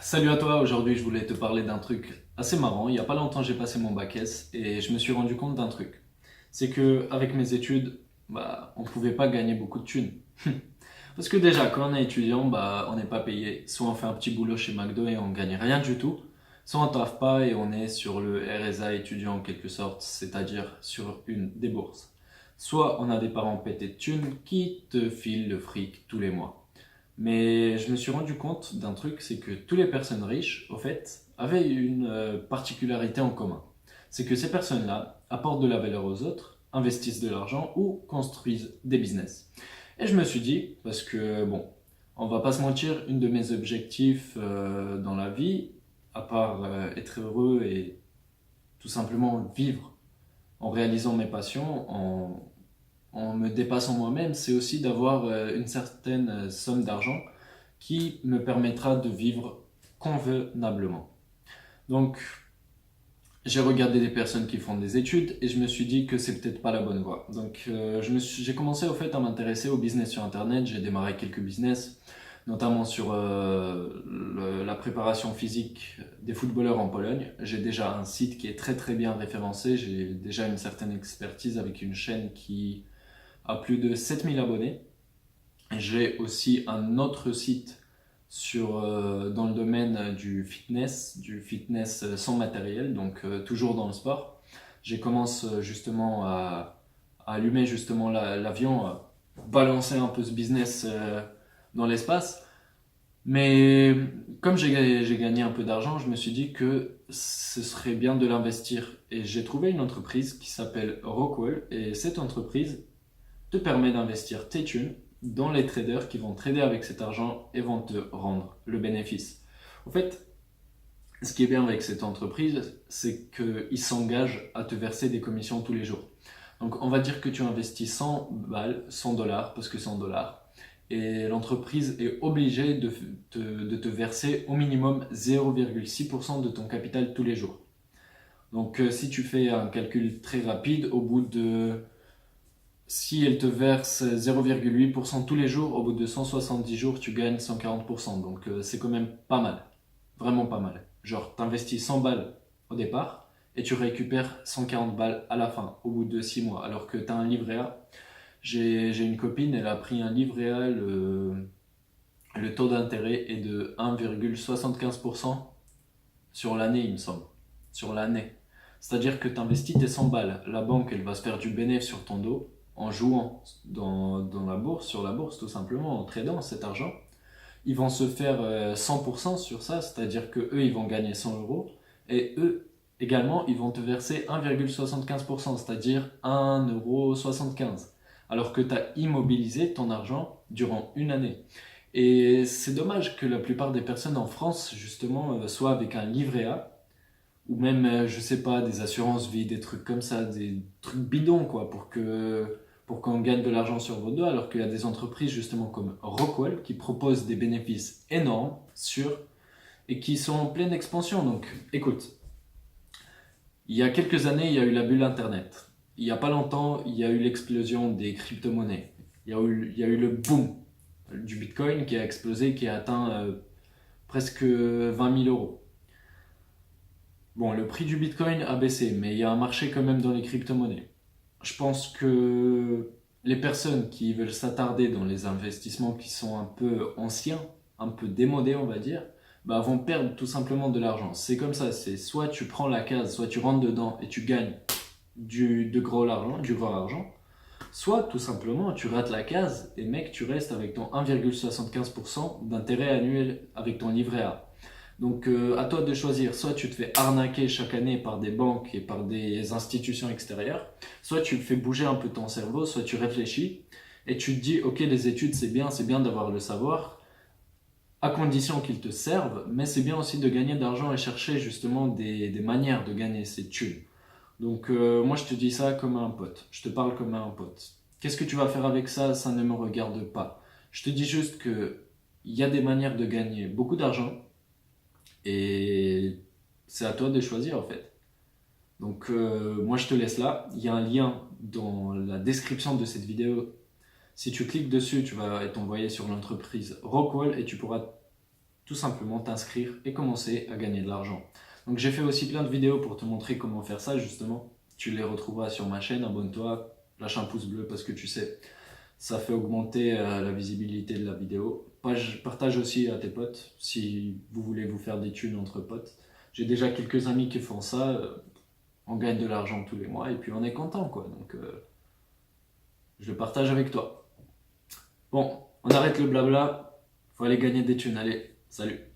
Salut à toi, aujourd'hui je voulais te parler d'un truc assez marrant. Il n'y a pas longtemps j'ai passé mon bac S et je me suis rendu compte d'un truc. C'est que avec mes études, on ne pouvait pas gagner beaucoup de thunes. Parce que déjà quand on est étudiant, on n'est pas payé. Soit on fait un petit boulot chez McDo et on gagne rien du tout, soit on taffe pas et on est sur le RSA étudiant en quelque sorte, c'est-à-dire sur une des bourses. Soit on a des parents pétés de thunes qui te filent le fric tous les mois. Mais je me suis rendu compte d'un truc, c'est que toutes les personnes riches, au fait, avaient une particularité en commun. C'est que ces personnes-là apportent de la valeur aux autres, investissent de l'argent ou construisent des business. Et je me suis dit, parce que bon, on va pas se mentir, une de mes objectifs dans la vie, à part être heureux et tout simplement vivre en réalisant mes passions, en me dépassant moi-même, c'est aussi d'avoir une certaine somme d'argent qui me permettra de vivre convenablement. Donc, j'ai regardé des personnes qui font des études et je me suis dit que c'est peut-être pas la bonne voie. Donc, j'ai commencé au fait à m'intéresser au business sur Internet. J'ai démarré quelques business, notamment sur la préparation physique des footballeurs en Pologne. J'ai déjà un site qui est très très bien référencé. J'ai déjà une certaine expertise avec une chaîne qui a plus de 7000 abonnés. J'ai aussi un autre site dans le domaine du fitness sans matériel, donc toujours dans le sport. J'ai commencé justement à allumer justement l'avion, balancer un peu ce business dans l'espace. Mais comme j'ai gagné un peu d'argent, je me suis dit que ce serait bien de l'investir. Et j'ai trouvé une entreprise qui s'appelle Rockwell. Et cette entreprise te permet d'investir tes thunes dans les traders qui vont trader avec cet argent et vont te rendre le bénéfice. En fait, ce qui est bien avec cette entreprise, c'est qu'ils s'engagent à te verser des commissions tous les jours. Donc on va dire que tu investis 100 balles, 100 dollars, parce que c'est en dollars, et l'entreprise est obligée de te verser au minimum 0,6% de ton capital tous les jours. Donc si tu fais un calcul très rapide, au bout de si elle te verse 0,8% tous les jours, au bout de 170 jours, tu gagnes 140%. Donc c'est quand même pas mal. Vraiment pas mal. Genre, t'investis 100 balles au départ et tu récupères 140 balles à la fin, au bout de 6 mois. Alors que tu as un livret A. J'ai une copine, elle a pris un livret A, le taux d'intérêt est de 1,75% sur l'année, il me semble. Sur l'année. C'est-à-dire que tu investis tes 100 balles. La banque, elle va se faire du bénéfice sur ton dos en jouant dans la bourse, sur la bourse tout simplement, en tradant cet argent. Ils vont se faire 100% sur ça, c'est-à-dire que eux, ils vont gagner 100 euros et eux également, ils vont te verser 1,75%, c'est-à-dire 1,75 €. Alors que tu as immobilisé ton argent durant une année. Et c'est dommage que la plupart des personnes en France, justement, soient avec un livret A ou même, je sais pas, des assurances vie, des trucs comme ça, des trucs bidons, quoi, pour qu'on gagne de l'argent sur vos dos, alors qu'il y a des entreprises, justement, comme Rockwell, qui proposent des bénéfices énormes, sûrs, et qui sont en pleine expansion. Donc, écoute, il y a quelques années, il y a eu la bulle Internet. Il y a pas longtemps, il y a eu l'explosion des crypto-monnaies. Il y a eu le boom du Bitcoin qui a explosé, qui a atteint presque 20 000 euros. Bon, le prix du Bitcoin a baissé, mais il y a un marché quand même dans les crypto-monnaies. Je pense que les personnes qui veulent s'attarder dans les investissements qui sont un peu anciens, un peu démodés, on va dire, vont perdre tout simplement de l'argent. C'est comme ça, c'est soit tu prends la case, soit tu rentres dedans et tu gagnes du gros argent, soit tout simplement tu rates la case et mec, tu restes avec ton 1,75% d'intérêt annuel avec ton livret A. Donc à toi de choisir, soit tu te fais arnaquer chaque année par des banques et par des institutions extérieures, soit tu fais bouger un peu ton cerveau, soit tu réfléchis et tu te dis ok les études c'est bien d'avoir le savoir, à condition qu'ils te servent, mais c'est bien aussi de gagner de l'argent et chercher justement des manières de gagner ces thunes. Donc moi je te dis ça comme un pote, je te parle comme un pote. Qu'est-ce que tu vas faire avec ça? Ça ne me regarde pas. Je te dis juste que il y a des manières de gagner beaucoup d'argent et c'est à toi de choisir en fait. Donc moi je te laisse là. Il y a un lien dans la description de cette vidéo. Si tu cliques dessus, tu vas être envoyé sur l'entreprise Rockwell et tu pourras tout simplement t'inscrire et commencer à gagner de l'argent. Donc j'ai fait aussi plein de vidéos pour te montrer comment faire ça justement. Tu les retrouveras sur ma chaîne, abonne-toi, lâche un pouce bleu parce que tu sais, ça fait augmenter la visibilité de la vidéo. Partage aussi à tes potes si vous voulez vous faire des thunes entre potes. J'ai déjà quelques amis qui font ça, on gagne de l'argent tous les mois et puis on est content quoi. Donc je le partage avec toi. Bon, on arrête le blabla, faut aller gagner des thunes, allez, salut.